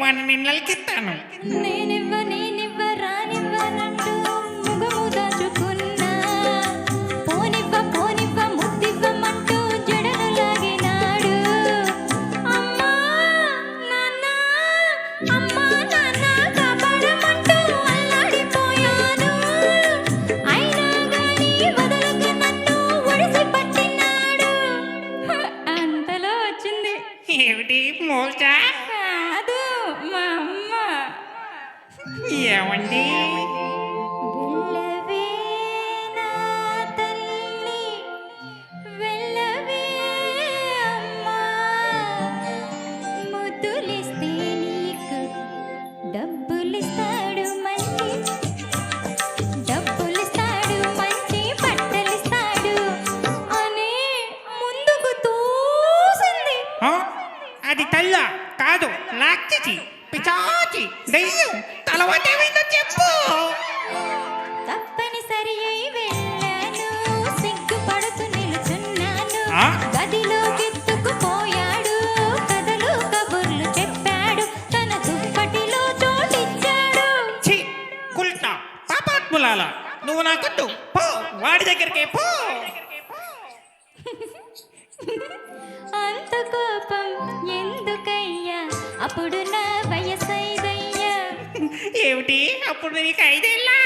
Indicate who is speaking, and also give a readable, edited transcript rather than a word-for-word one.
Speaker 1: వాడిని నలికిస్తాను.
Speaker 2: నేనివ్వ రానివ్వనంటూ ముఖము దాచుకున్నా, పోనివ్వ ముద్దివ్వమంటూ జడను లాగినాడు. అమ్మా నాన్న కాపాడమంటూ అల్లాడిపోయాను. అయినా గాని వదలక నన్ను ఒడిసి పట్టినాడు. అంతలో వచ్చింది.
Speaker 1: ఏమిటి మోల్చా?
Speaker 2: కాదు, మా అమ్మ.
Speaker 1: ఏమండి?
Speaker 2: వెళ్ళవే నా తల్లి, వెళ్ళవే అమ్మా, ముద్దులిస్తే నీకు డబ్బులిస్తాడు మంచి బట్టలిస్తాడు అని ముందుకు తోసింది.
Speaker 1: ఆ? అది తల్ల కాదు, లాక్చిచి, పిచాచి, దయ్యం, తలవాటేమైందో చెప్పు.
Speaker 2: తప్పనిసరి అయి వెళ్ళాను, సిగ్గుపడుతూ నిలుచున్నాను.
Speaker 1: ఆ?
Speaker 2: గదిలోకెత్తుకుపోయాడు, కథలు కబుర్లు చెప్పాడు, తన దుప్పటిలో చోటిచ్చాడు.
Speaker 1: ఛీ, కుల్టా పాపాత్ములాల, నువ్వు నాకొద్దు, పో వాడి దగ్గరికే పో.
Speaker 2: అంత కోపం ఎందుకయ్యా, అప్పుడు నా వయసైదయ్యా.
Speaker 1: ఏమిటి అప్పుడు నీకు 5 ఏళ్ళా?